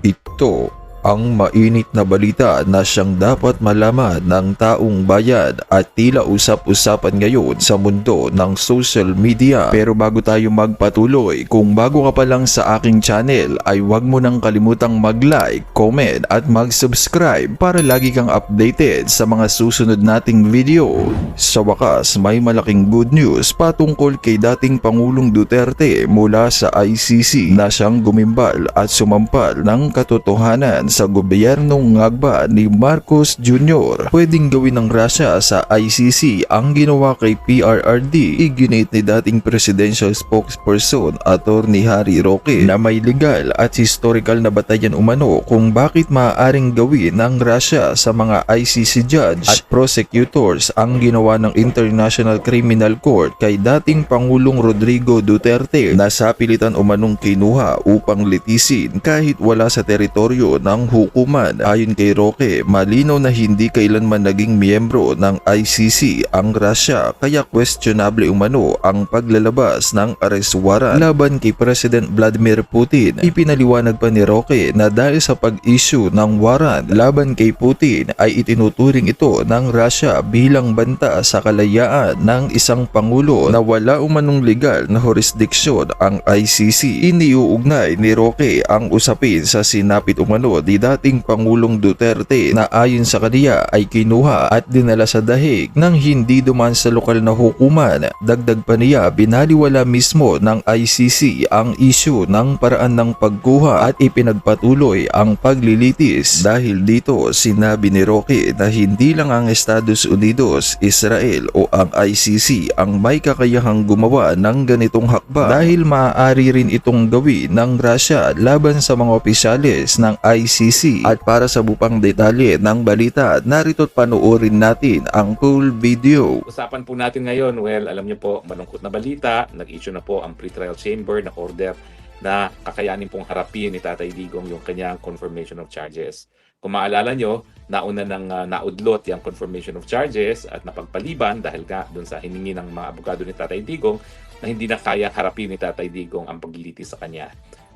Ito ang mainit na balita na siyang dapat malaman ng taong bayan at tila usap-usapan ngayon sa mundo ng social media. Pero bago tayo magpatuloy, kung bago ka pa lang sa aking channel ay huwag mo nang kalimutang mag-like, comment at mag-subscribe para lagi kang updated sa mga susunod nating video. Sa wakas, may malaking good news patungkol kay dating Pangulong Duterte mula sa ICC na siyang gumimbal at sumampal ng katotohanan sa gobyernong ngagba ni Marcos Jr. Pwedeng gawin ng Russia sa ICC ang ginawa kay PRRD, iginit ni dating presidential spokesperson Attorney Harry Roque na may legal at historical na batayan umano kung bakit maaaring gawin ng Russia sa mga ICC judge at prosecutors ang ginawa ng International Criminal Court kay dating Pangulong Rodrigo Duterte na sapilitan umanong kinuha upang litisin kahit wala sa teritoryo ng hukuman. Ayon kay Roque, malinaw na hindi kailanman naging miyembro ng ICC ang Russia kaya questionable umano ang paglalabas ng arrest warrant laban kay President Vladimir Putin. Ipinaliwanag pa ni Roque na dahil sa pag-issue ng warrant laban kay Putin ay itinuturing ito ng Russia bilang banta sa kalayaan ng isang pangulo na wala umanong legal na jurisdiction ang ICC. Iniuugnay ni Roque ang usapin sa sinapit umano ni dating Pangulong Duterte na ayon sa kaniya ay kinuha at dinala sa dahig nang hindi duman sa lokal na hukuman. Dagdag pa niya, binaliwala mismo ng ICC ang issue ng paraan ng pagkuha at ipinagpatuloy ang paglilitis. Dahil dito, sinabi ni Roque na hindi lang ang Estados Unidos, Israel o ang ICC ang may kakayahang gumawa ng ganitong hakbang dahil maaari rin itong gawin ng Russia laban sa mga opisyales ng ICC. At para sa bupang detalye ng balita, narito't panoorin natin ang full video. Usapan po natin ngayon, well, alam niyo po, malungkot na balita, nag-issue na po ang pre-trial chamber na order na kakayanin pong harapin ni Tatay Digong yung kanyang confirmation of charges. Kung maalala nyo, nauna nang naudlot yung confirmation of charges at napagpaliban dahil nga dun sa hiningi ng mga abogado ni Tatay Digong na hindi na kaya harapin ni Tatay Digong ang paglilitis sa kanya.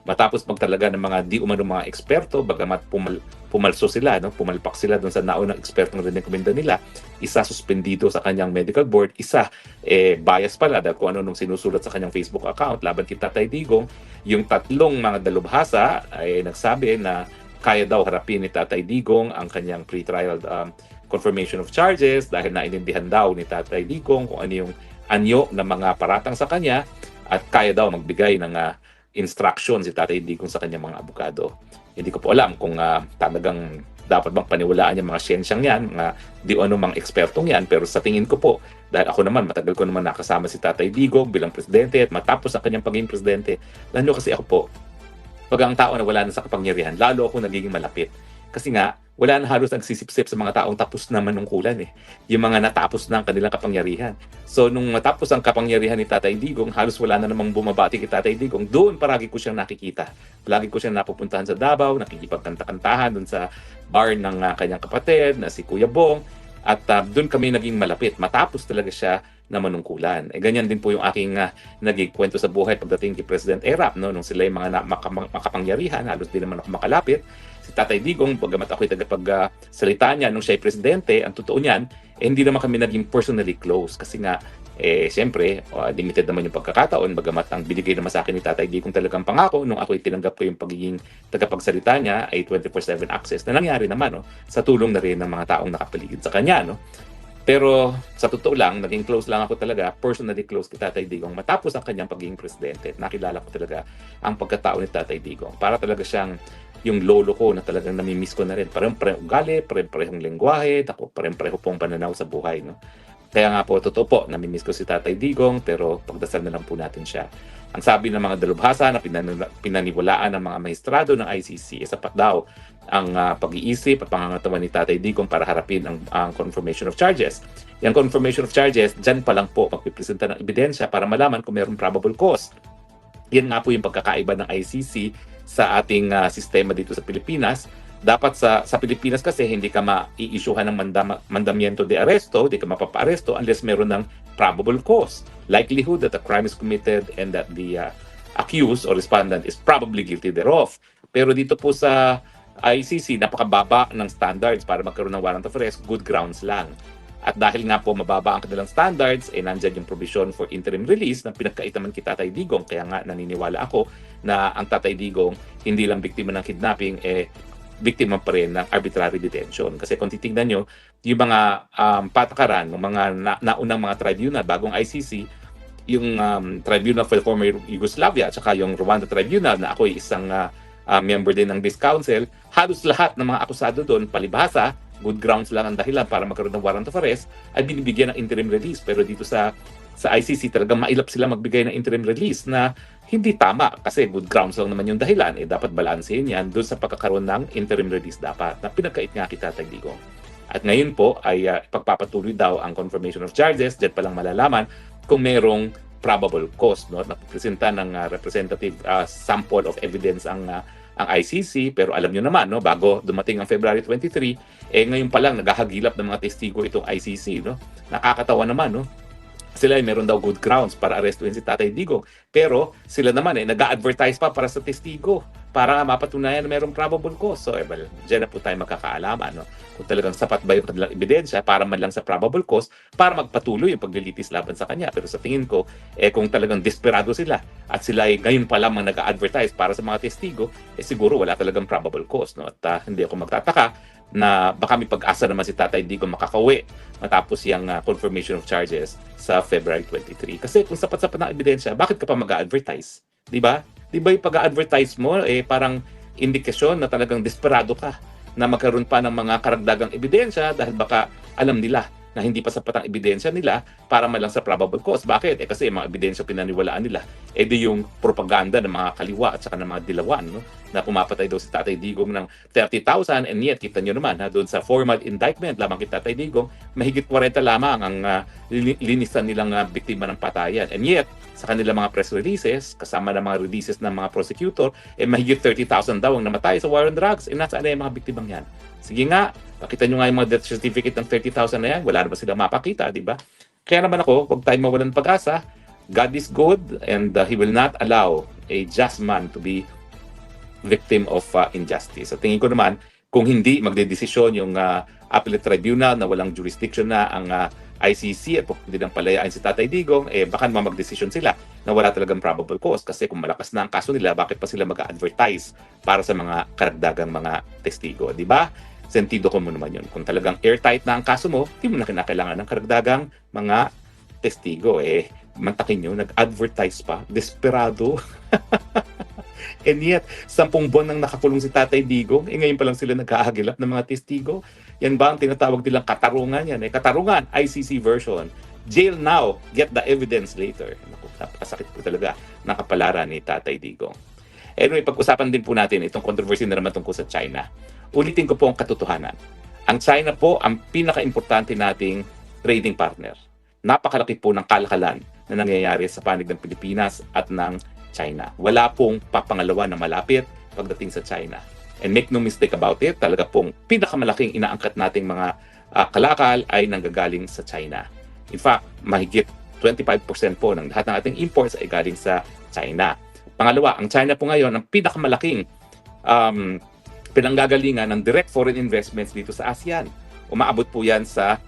Matapos magtalaga ng mga di umano mga eksperto, bagamat pumalso sila, no? Pumalpak sila doon sa naunang ekspertong rekomenda nila, isa suspendido sa kanyang medical board, isa bias pala dahil kung ano nung sinusulat sa kanyang Facebook account laban kay Tatay Digong. Yung tatlong mga dalubhasa ay nagsabi na kaya daw harapin ni Tatay Digong ang kanyang pre-trial confirmation of charges dahil nainindihan daw ni Tatay Digong kung ano yung anyo ng mga paratang sa kanya at kaya daw magbigay ng instruction si Tatay Digong sa kanyang mga abogado. Hindi ko po alam kung talagang dapat bang paniwalaan yung mga siyensyang yan, mga di ano mga ekspertong yan, pero sa tingin ko po, dahil ako naman, matagal ko naman nakasama si Tatay Digong bilang presidente at matapos ang kanyang pagiging presidente, lalo kasi ako po, pag ang tao na wala na sa kapangyarihan, lalo ako nagiging malapit. Kasi nga, wala na halos nagsisipsip sa mga taong tapos na manungkulan yung mga natapos na ang kanilang kapangyarihan. So, nung matapos ang kapangyarihan ni Tatay Digong, halos wala na namang bumabati kay Tatay Digong. Doon paragi ko siyang nakikita. Palagi ko siyang napupuntahan sa Davao, nakikipagkanta-kantahan doon sa bar ng kanyang kapatid na si Kuya Bong. At doon kami naging malapit. Matapos talaga siya na manungkulan. Ganyan din po yung aking naging kwento sa buhay pagdating kay President Erap. No? Nung sila yung mga makapangyarihan, halos din naman ako makalapit. Si Tatay Digong, bagamat ako'y tagapagsalita niya nung siya ay presidente, ang totoo niyan, hindi naman kami naging personally close. Kasi nga, siyempre, limited naman yung pagkakataon, bagamat ang binigay naman sa akin ni Tatay Digong talagang pangako, nung ako'y tinanggap ko yung pagiging tagapagsalita niya, ay 24/7 access na nangyari naman, no? Sa tulong na rin ng mga taong nakapaligid sa kanya. No? Pero sa totoo lang, naging close lang ako talaga, personally close kay Tatay Digong matapos ang kanyang pagiging presidente. Nakilala ko talaga ang pagkatao ni Tatay Digong. Para talaga siyang yung lolo ko na talagang namimiss ko na rin. Parang-parehong ugali, parang-parehong lengguwahe, parang-pareho pong pananaw sa buhay. No? Kaya nga po, totoo po, namimiss ko si Tatay Digong, pero pagdasal na lang po natin siya. Ang sabi ng mga dalubhasa na pinaniwalaan ng mga maestrado ng ICC, sapat daw ang pag-iisip at pangangatawan ni Tatay Digong para harapin ang confirmation of charges. Yung confirmation of charges, dyan pa lang po magpipresenta ng ebidensya para malaman kung mayroong probable cause. Yan nga po yung pagkakaiba ng ICC sa ating sistema dito sa Pilipinas. Dapat sa Pilipinas kasi hindi ka ma-i-issuehan ng mandamiento de arresto, hindi ka mapapa-aresto unless meron ng probable cause. Likelihood that a crime is committed and that the accused or respondent is probably guilty thereof. Pero dito po sa ICC, napakababa ng standards para magkaroon ng warrant of arrest, good grounds lang. At dahil nga po mababa ang kanilang standards, nandyan yung provision for interim release na pinagkaitaman kay Tatay Digong. Kaya nga naniniwala ako na ang Tatay Digong hindi lang biktima ng kidnapping, biktima pa rin ng arbitrary detention. Kasi kung titingnan nyo, yung mga patakaran ng mga naunang mga tribunal bagong ICC, yung Tribunal for the Former Yugoslavia at saka yung Rwanda Tribunal na ako ay isang member din ng this council, halos lahat ng mga akusado doon, palibhasa, good grounds lang ang dahilan para magkaroon ng warrant of arrest, ay binibigyan ng interim release. Pero dito sa ICC talagang mailap sila magbigay ng interim release na hindi tama kasi good grounds lang naman yung dahilan. Dapat balansehin yan doon sa pagkakaroon ng interim release dapat na pinagkait nga kita Tatay Digong. At ngayon po ay pagpapatuloy daw ang confirmation of charges. Diyan pa lang malalaman kung merong probable cause, no? Napipresenta ng representative sample of evidence ang ICC, pero alam nyo naman, no, bago dumating ang February 23, ngayon pa lang naghahagilap ng mga testigo itong ICC, no? Nakakatawa naman, no? Sila ay meron daw good grounds para arrestuin si Tatay Digong, pero sila naman nag-a-advertise pa para sa testigo para mapatunayan na merong probable cause. So, well, dyan na po tayo magkakaalaman, no? Kung talagang sapat ba yung kanilang ebidensya para man lang sa probable cause para magpatuloy yung paglilitis laban sa kanya. Pero sa tingin ko, kung talagang desperado sila at sila ay ngayon pa lamang nag-a-advertise para sa mga testigo, siguro wala talagang probable cause, no? At hindi ako magtataka na baka may pag-asa naman si Tatay Digong makakauwi matapos yung confirmation of charges sa February 23. Kasi kung sapat-sapat ng ebidensya, bakit ka pa mag-a-advertise? Di ba? Di ba yung pag-a-advertise mo, parang indikasyon na talagang desperado ka na magkaroon pa ng mga karagdagang ebidensya dahil baka alam nila na hindi pa sapat ang ebidensya nila para man lang sa probable cause. Bakit? Kasi yung mga ebidensya pinaniwalaan nila, di yung propaganda ng mga kaliwa at saka ng mga dilawan, no? Na pumapatay daw si Tatay Digong ng 30,000, and yet, kita nyo naman, doon sa formal indictment lamang kay Tatay Digong, mahigit 40 lamang ang linisan nilang biktima ng patayan. And yet, sa kanilang mga press releases, kasama ng mga releases ng mga prosecutor, mahigit 30,000 daw ang namatay sa war on drugs. Nasaan na yung mga biktimang yan? Sige nga, pakita nyo nga yung mga death certificate ng 30,000 na yan. Wala na ba silang mapakita, di ba? Kaya naman ako, huwag tayong mawalan pag-asa. God is good and He will not allow a just man to be victim of injustice. Sa tingin ko naman, kung hindi magdedesisyon yung appellate tribunal na walang jurisdiction na ang ICC at hindi nang palayain si Tatay Digong, baka naman magdesisyon sila na wala talagang probable cause. Kasi kung malakas na ang kaso nila, bakit pa sila mag-advertise para sa mga karagdagang mga testigo, di ba? Sentido ko mo naman yun. Kung talagang airtight na ang kaso mo, hindi mo na kinakailangan ng karagdagang mga testigo. Mantakin nyo, nag-advertise pa, desperado. And yet, 10 buwan nang nakakulong si Tatay Digong, ngayon pa lang sila nagkahagilap ng mga testigo. Yan ba ang tinatawag nilang katarungan yan? Katarungan, ICC version. Jail now, get the evidence later. Naku, napakasakit po talaga ng kapalaran ni Tatay Digong. Anyway, pag-usapan din po natin itong controversy na naman tungkol sa China. Ulitin ko po ang katotohanan. Ang China po ang pinaka-importante nating trading partner. Napakalaki po ng kalakalan na nangyayari sa panig ng Pilipinas at ng China. Wala pong papangalawa na malapit pagdating sa China. And make no mistake about it, talaga pong pinakamalaking inaangkat nating mga kalakal ay nanggagaling sa China. In fact, mahigit 25% po ng lahat ng ating imports ay galing sa China. Pangalawa, ang China po ngayon ang pinakamalaking pinanggagalingan ng direct foreign investments dito sa ASEAN. Umaabot po yan sa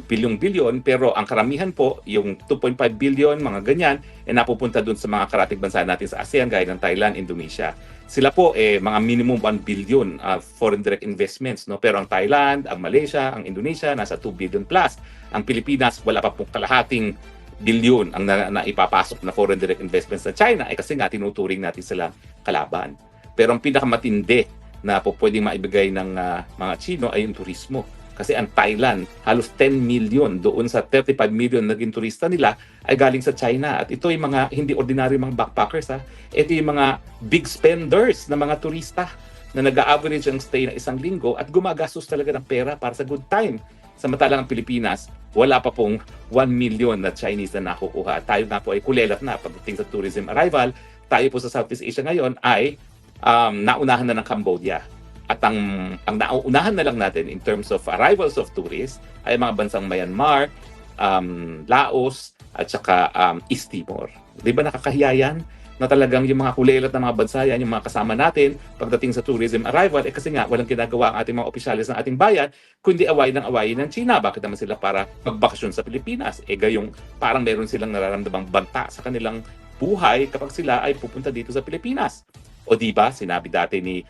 bilyong-bilyon, pero ang karamihan po, yung 2.5 billion, mga ganyan, napupunta dun sa mga karatig bansa natin sa ASEAN, gaya ng Thailand, Indonesia. Sila po, mga minimum 1 billion foreign direct investments, no? Pero ang Thailand, ang Malaysia, ang Indonesia, nasa 2 billion plus. Ang Pilipinas, wala pa pong kalahating bilyon ang naipapasok na foreign direct investments sa China, kasi nga tinuturing natin silang kalaban. Pero ang pinakamatindi na po pwedeng maibigay ng mga Chino ay yung turismo. Kasi ang Thailand, halos 10 million doon sa 35 million naging turista nila ay galing sa China. At ito yung mga hindi ordinary mga backpackers. Ito yung mga big spenders na mga turista na nag-average ang stay na 1 linggo at gumagastos talaga ng pera para sa good time. Samantalang ang Pilipinas, wala pa pong 1 million na Chinese na nakukuha. Tayo na po ay kulelat na pagdating sa tourism arrival. Tayo po sa Southeast Asia ngayon ay naunahan na ng Cambodia. At ang nauunahan na lang natin in terms of arrivals of tourists ay mga bansang Myanmar, Laos, at saka East Timor. Di ba nakakahiya yan? na talagang yung mga kulelat na mga bansa yan, yung mga kasama natin pagdating sa tourism arrival, kasi nga walang ginagawa ang ating mga opisyalis ng ating bayan, kundi awayin ng China. Bakit naman sila para magbakasyon sa Pilipinas? Gayong parang meron silang nararamdamang banta sa kanilang buhay kapag sila ay pupunta dito sa Pilipinas. O di ba, sinabi dati ni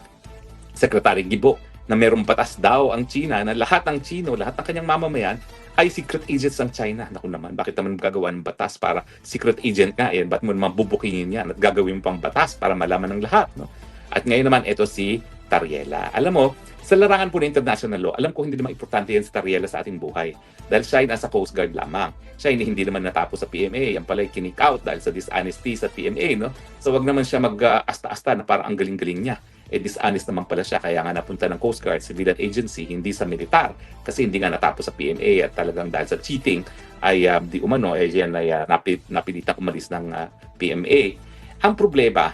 Secretary Gibo na merong batas daw ang China na lahat ng Chino, lahat ng kanyang mamamayan ay secret agents ng China. Naku naman, bakit naman gagawa ng batas para secret agent nga yan? Ba't mo naman bubukingin yan at gagawin mo pang batas para malaman ng lahat? No? At ngayon naman, ito si Tariela. Alam mo, sa larangan po ng international law, alam ko hindi naman importante yan si Tariela sa ating buhay. Dahil siya ay nasa Coast Guard lamang. Siya ay hindi naman natapos sa PMA. Yan pala ay kinik out dahil sa dishonesty sa PMA. No? So wag naman siya mag-asta-asta na parang ang galing-galing niya. Dishonest naman pala siya, kaya nga napunta ng Coast Guard, civilian agency, hindi sa militar, kasi hindi nga natapos sa PMA at talagang dahil sa cheating ay di umano, yan ay napilitang umalis ng PMA. Ang problema,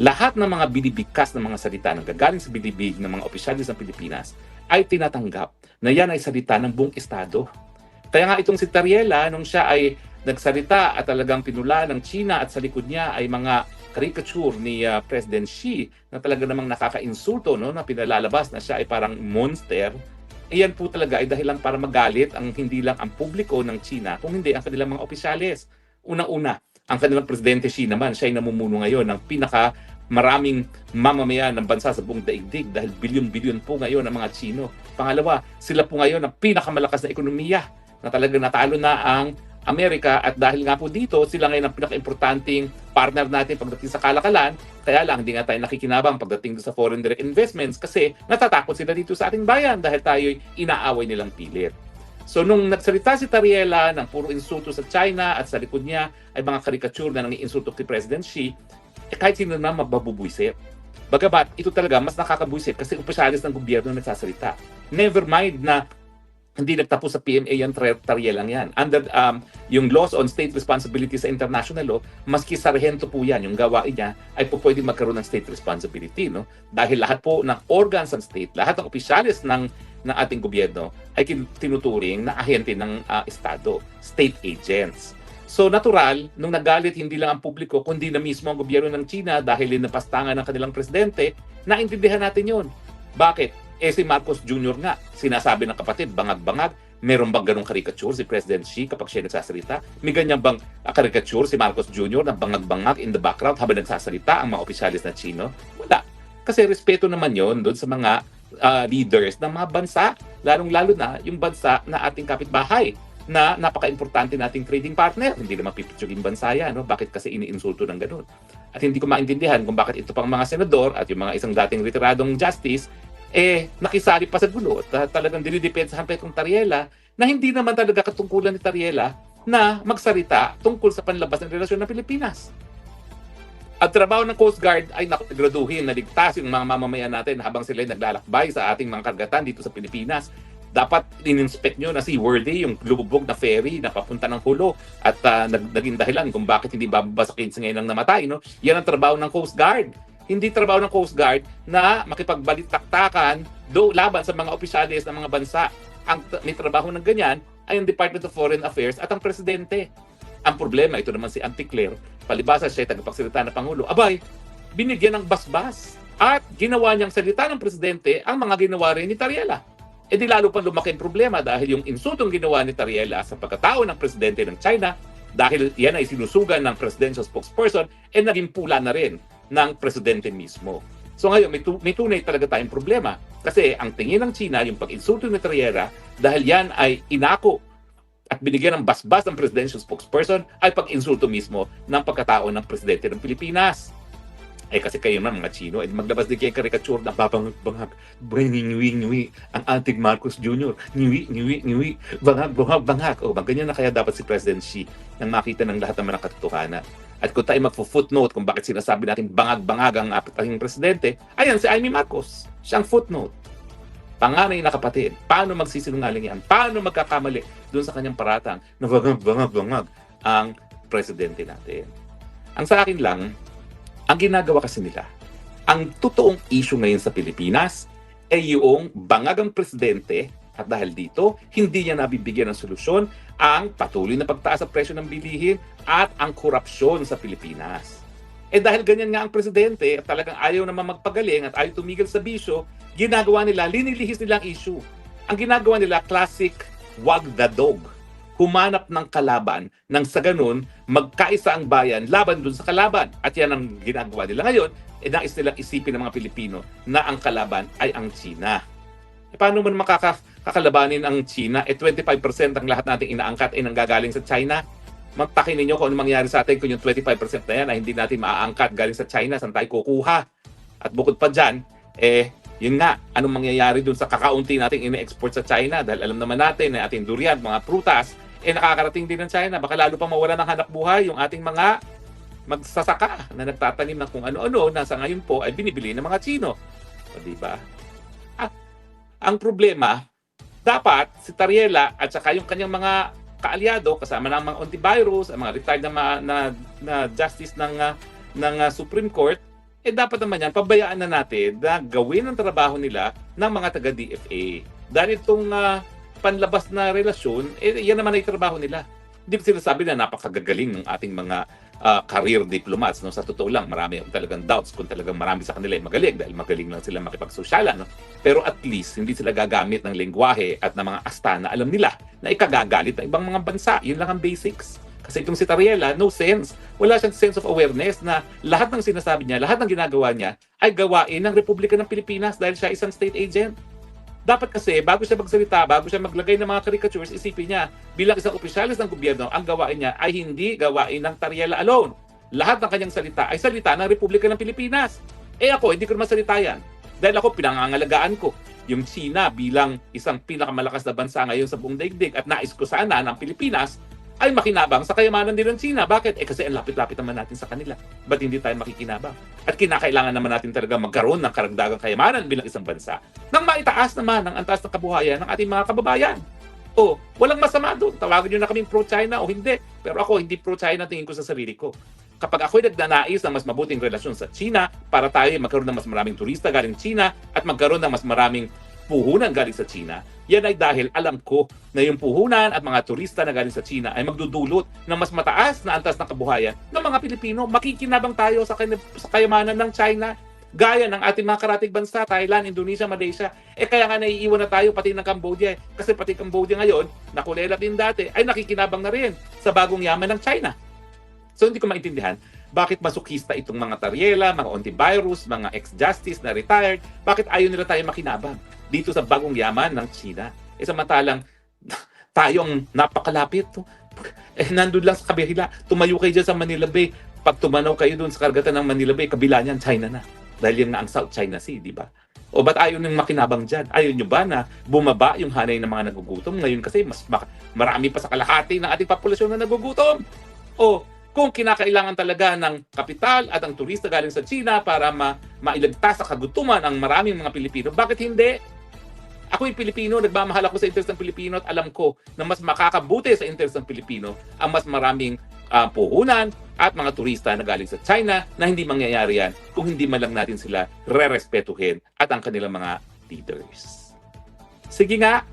lahat ng mga binibigkas ng mga salita na gagaling sa bilibig ng mga opisyalis ng Pilipinas ay tinatanggap na yan ay salita ng buong Estado. Kaya nga itong si Tariela, nung siya ay nagsalita at talagang pinula ng China at sa likod niya ay mga caricature ni President Xi na talaga namang nakaka-insulto, no, na pinalalabas na siya ay parang monster, iyan po talaga ay dahilan para magalit ang hindi lang ang publiko ng China, kung hindi ang kanilang mga opisyales. Unang-una, ang kanilang Presidente Xi naman, siya ay namumuno ngayon ng maraming mamamayan ng bansa sa buong daigdig dahil bilyon-bilyon po ngayon ang mga Chino. Pangalawa, sila po ngayon ang pinakamalakas na ekonomiya na talaga natalo na ang Amerika at dahil nga po dito, sila ngayon ang pinaka-importanting partner natin pagdating sa kalakalan, kaya lang hindi nga tayo nakikinabang pagdating sa foreign direct investments kasi natatakot sila dito sa ating bayan dahil tayo'y inaaway nilang pilit. So nung nagsalita si Tariela ng puro insulto sa China at sa likod niya ay mga karikature na nangiinsulto kay President Xi, kahit sino naman mababubuisit. Bagamat ito talaga mas nakakabuisit kasi opisyalis ng gobyerno nagsasalita. Never mind na hindi nagtapos sa PMA yan, Tariela lang yan. Under yung laws on state responsibility sa international law, maski sarhento po yan, yung gawain niya, ay po pwede magkaroon ng state responsibility. No? Dahil lahat po ng organs ng state, lahat ng opisyalis ng ating gobyerno ay tinuturing na ahente ng Estado, state agents. So natural, nung nagalit hindi lang ang publiko, kundi na mismo ang gobyerno ng China dahil linapastangan ng kanilang presidente, naintindihan natin yun. Bakit? Si Marcos Jr. nga, sinasabi ng kapatid, bangag-bangag, meron bang ganong caricature si President Xi kapag siya nagsasalita? May ganyan bang caricature si Marcos Jr. na bangag-bangag in the background habang nagsasalita ang mga opisyalis na Chino? Wala. Kasi respeto naman yon doon sa mga leaders ng mga bansa, lalong-lalo na yung bansa na ating kapitbahay na napaka-importante nating trading partner. Hindi naman pipitsugin bansa yan. No? Bakit kasi iniinsulto ng ganun? At hindi ko maintindihan kung bakit ito pang mga senador at yung mga isang dating retiradong justice nakisali pa sa gulo at talagang dinidepensahan pa itong Tariela na hindi naman talaga katungkulan ni Tariela na magsalita tungkol sa panlabas ng relasyon ng Pilipinas. At trabaho ng Coast Guard ay graduhin, naligtas yung mga mamamayan natin habang sila naglalakbay sa ating mga karagatan dito sa Pilipinas. Dapat in-inspect nyo na seaworthy, yung lubog na ferry na papunta ng Hulo at naging dahilan kung bakit hindi bababa sa 15 ngayon lang namatay. No? Yan ang trabaho ng Coast Guard. Hindi trabaho ng Coast Guard na makipagbalitaktakan laban sa mga opisyalis ng mga bansa. Ang may trabaho ng ganyan ay ang Department of Foreign Affairs at ang Presidente. Ang problema, ito naman si Auntie Claire, palibasa siya ay tagapagsalita ng Pangulo. Abay, binigyan ng basbas at ginawa niyang salita ng Presidente ang mga ginawa rin ni Tariela. Di lalo pa lumaki ang problema dahil yung insultong ginawa ni Tariela sa pagkatao ng Presidente ng China dahil yan ay sinusugan ng presidential spokesperson naging pula na rin ng Presidente mismo. So ngayon, may tunay talaga tayong problema kasi ang tingin ng China, yung pag-insulto ni Tariela dahil yan ay inako at binigyan ng basbas ng presidential spokesperson ay pag-insulto mismo ng pagkatao ng Presidente ng Pilipinas. Kasi kayo naman mga Chino, maglabas din kayo karikature na babangag-bangag, ngiwi-ngiwi, ang antig Marcos Jr., ngiwi-ngiwi, bangag-bangag. Ganyan na kaya dapat si President Xi nang makita ng lahat naman ng katotohanan. At kung tayo magpo-footnote kung bakit sinasabi natin bangag-bangag ang ating presidente, ayan si Amy Marcos, siyang footnote. Panganay na kapatid, paano magsisinungaling yan? Paano magkakamali doon sa kanyang paratang na bangag-bangag ang presidente natin? Ang sa akin lang, ang ginagawa kasi nila, ang totoong issue ngayon sa Pilipinas ay yung bangagang presidente at dahil dito, hindi niya nabibigyan ng solusyon ang patuloy na pagtaas sa presyo ng bilihin at ang korupsyon sa Pilipinas. Dahil ganyan nga ang presidente at talagang ayaw naman magpagaling at ayaw tumigil sa bisyo, ginagawa nila, linilihis nila ang issue. Ang ginagawa nila, classic wag the dog. Humanap ng kalaban nang sa ganun, magkaisa ang bayan laban dun sa kalaban. At yan ang ginagawa nila ngayon, nais nilang isipin ng mga Pilipino na ang kalaban ay ang China. Paano man makakalabanin ang China? 25% ang lahat nating inaangkat ay nanggagaling sa China. Magtakin ninyo kung ano mangyari sa atin kung yung 25% na yan ay hindi natin maaangkat galing sa China, saan tayo kukuha? At bukod pa dyan, yun nga, anong mangyayari dun sa kakaunti nating ine-export sa China? Dahil alam naman natin na ating durian, mga prutas, nakakarating din ng China. Baka lalo pa mawala ng hanap buhay yung ating mga magsasaka na nagtatanim ng kung ano-ano na sa ngayon po ay binibili ng mga Chino. O diba? Ang problema, dapat si Tariela at saka yung kanyang mga kaalyado kasama ng mga antivirus, ang mga retired na justice ng Supreme Court, dapat naman yan, pabayaan na natin na gawin ang trabaho nila ng mga taga-DFA. Dahil itong panlabas na relasyon, yan naman ay trabaho nila. Hindi ko sinasabi na napakagagaling ng ating mga career diplomats. No? Sa totoo lang, marami akong talagang doubts kung talagang marami sa kanila ay magaling dahil magaling lang sila makipagsosyala. No? Pero at least, hindi sila gagamit ng lengguwahe at ng mga asta na alam nila na ikagagalit ng ibang mga bansa. Yun lang ang basics. Kasi itong si Tariela, no sense. Wala siyang sense of awareness na lahat ng sinasabi niya, lahat ng ginagawa niya ay gawain ng Republika ng Pilipinas dahil siya isang state agent. Dapat kasi, bago siya magsalita, bago siya maglagay ng mga caricatures, isipin niya, bilang isang opisyalis ng gobyerno, ang gawain niya ay hindi gawain ng Tariela alone. Lahat ng kanyang salita ay salita ng Republika ng Pilipinas. Ako, hindi ko naman salita yan. Dahil ako, pinangangalagaan ko yung China bilang isang pinakamalakas na bansa ngayon sa buong daigdig at nais ko sana ng Pilipinas ay makinabang sa kayamanan din ng China. Bakit? Kasi ang lapit-lapit naman natin sa kanila. Ba't hindi tayo makikinabang? At kinakailangan naman natin talaga magkaroon ng karagdagang kayamanan bilang isang bansa nang maitaas naman ang antas ng kabuhayan ng ating mga kababayan. Walang masama doon. Tawagin nyo na kaming pro-China o hindi. Pero ako, hindi pro-China tingin ko sa sarili ko. Kapag ako'y nagnanais ng mas mabuting relasyon sa China para tayo magkaroon ng mas maraming turista galing China at magkaroon ng mas maraming puhunan galing sa China, yan ay dahil alam ko na yung puhunan at mga turista na galing sa China ay magdudulot ng mas mataas na antas ng kabuhayan ng mga Pilipino. Makikinabang tayo sa kayamanan ng China, gaya ng ating mga karatig bansa, Thailand, Indonesia, Malaysia. Kaya nga naiiwan na tayo pati ng Cambodia. Kasi pati Cambodia ngayon, nakulela din dati, ay nakikinabang na rin sa bagong yaman ng China. So hindi ko maintindihan bakit masukista itong mga Tariela, mga antivirus, mga ex-justice na retired, bakit ayaw nila tayo makinabang dito sa bagong yaman ng China. Samantalang tayong napakalapit. Nandun lang sa kabila, tumayo kayo dyan sa Manila Bay. Pag tumanaw kayo dun sa karagatan ng Manila Bay, kabila niyan, China na. Dahil yan na ang South China Sea, di ba? Ba't ayaw nang makinabang dyan? Ayaw nyo ba na bumaba yung hanay ng mga nagugutom? Ngayon kasi mas marami pa sa kalahati ng ating populasyon na nagugutom. Kung kinakailangan talaga ng kapital at ang turista galing sa China para mailagtas sa kagutuman ang maraming mga Pilipino, bakit hindi? Ako'y Pilipino, nagmamahal ako sa interest ng Pilipino at alam ko na mas makakabuti sa interest ng Pilipino ang mas maraming puhunan at mga turista na galing sa China na hindi mangyayari yan kung hindi man lang natin sila re-respetuhin at ang kanilang mga leaders. Sige nga,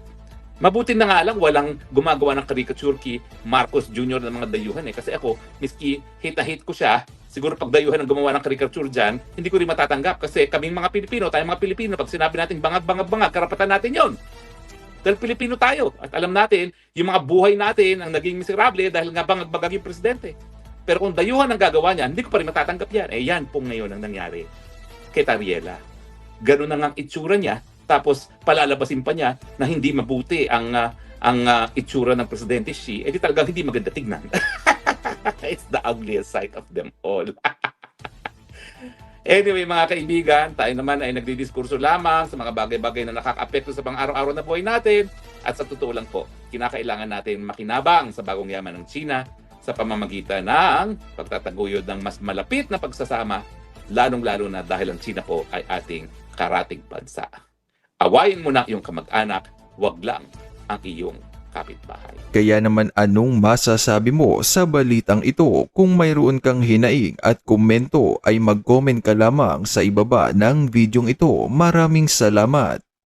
mabuti na nga lang walang gumagawa ng caricature kay Marcos Jr. ng mga dayuhan kasi ako, miski hit na hit ko siya, siguro pag dayuhan ang gumawa ng caricature dyan, hindi ko rin matatanggap kasi kaming mga Pilipino, tayong mga Pilipino, pag sinabi natin bangag, karapatan natin yon. Dahil Pilipino tayo at alam natin yung mga buhay natin ang naging miserable dahil nga bangag yung presidente. Pero kung dayuhan ang gagawa niyan, hindi ko pa rin matatanggap yan. Yan pong ngayon ang nangyari kay Tariela. Ganun na nga ang itsura niya. Tapos palalabasin pa niya na hindi mabuti ang itsura ng Presidente Xi, di talagang hindi maganda tignan. It's the ugliest sight of them all. Anyway, mga kaibigan, tayo naman ay nagdidiskurso lamang sa mga bagay-bagay na nakaka-apekto sa pang-araw-araw na buhay natin. At sa totoo lang po, kinakailangan natin makinabang sa bagong yaman ng China sa pamamagitan ng pagtataguyod ng mas malapit na pagsasama, lalong-lalo na dahil ang China po ay ating karatig bansa. Awayin mo na iyong kamag-anak, wag lang ang iyong kapitbahay. Kaya naman anong masasabi mo sa balitang ito? Kung mayroon kang hinaing at komento ay mag-comment ka lamang sa ibaba ng videong ito. Maraming salamat.